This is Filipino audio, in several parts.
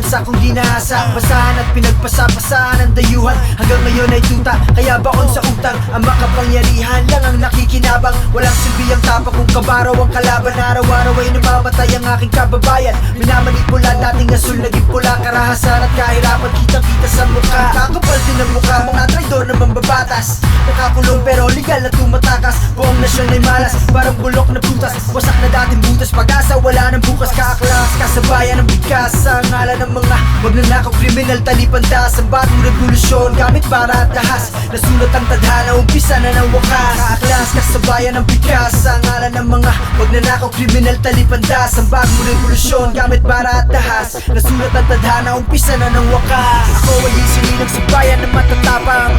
bansa kong ginahasa. Basahan at pinagpasapasahan ng dayuhan. Hanggang ngayon ay tuta, kaya baon sa utang. Ang makapangyarihan lang ang nakikinabang. Walang silbi ang tapak kung kabaraw ang kalaban. Araw-araw ay namamatay ang aking kababayan. Minamanipula, dating asul naging pula. Karahasan at kahirapan, kitang-kita sa mukha. Kakapal din ang mukha, mga traidor na mambabatas. Nakakulong pero legal na tumatakas. Buong nasyon ay malas, parang bulok na putas. Wasak na dating butas, pag-asa wala ng bukas. Kaaklas, kasabayan ng bigkas. Sa ngalan ng mga magnanakaw, kriminal, talipandas. Ang bagong revolusyon, gamit para at dahas. Nasulat ang tadhana, umpisa na ng wakas. Kaaklas, kasabayan ng bigkas. Sa ngalan ng mga magnanakaw, kriminal, talipandas. Ang bagong revolusyon, gamit para at dahas. Nasulat ang tadhana, umpisa na ng wakas. Ako ay isinilang sa bayan na matatapang.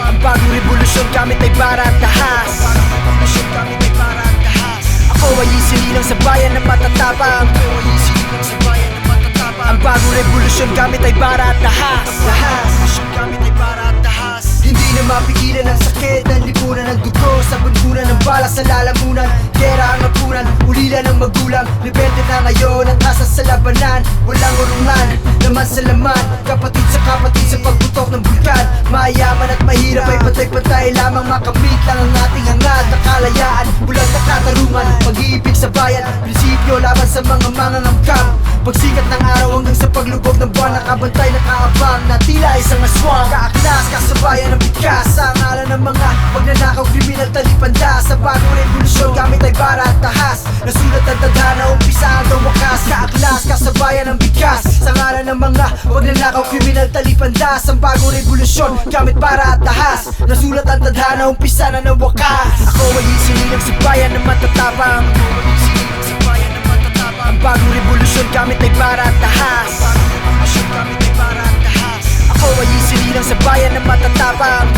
Ang bagong revolusyon, gamit ay para at dahas. Ako ay isinilang sa bayan na matatapang. Ang bagong revolusyon, gamit ay para at dahas. Hindi na mapigilan ang sakit ng lipunan ng dugo. Sa bunbunan ng bala sa lalamunan. Gera ang apunan, ulila ng magulang. Rebelde na ngayon ang asa sa labanan. Walang urungan, laman sa laman. Kapatid sa pagputok ng bulkan. Mayaman at mahirap ay patay-patay lamang. Makamit lang ang ating hangad na kalayaan. Bulag na katarungan, pag-iibig sa bayan. Prinsipyo laban sa mga mangangamkam. Pagsikat ng araw hanggang sa paglubog ng buwan. Nakabantay, nakaabang na tila isang aswang. Kaaklas, kasabayan ng bigkas. Sa ngalan ng mga magnanakaw, kriminal, talipandas. Sa bagong revolusyon, gamit ay para at tahas. Nasulat ang tadhana, umpisa hanggang wakas. Kaaklas, kasabayan ng bigkas. Sa ngalan ng mga magnanakaw, kriminal, talipandas. Ang bagong revolusyon, gamit para at tahas. Nasulat ang tadhana, umpisa na ng wakas. Ako ay isinilang sa bayan na matatapang. Ang bagong revolusyon, gamit ay para at dahas. Ako ay isinilang sa bayan na matatapang.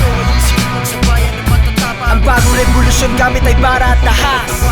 Ang bagong revolusyon, gamit ay para at dahas.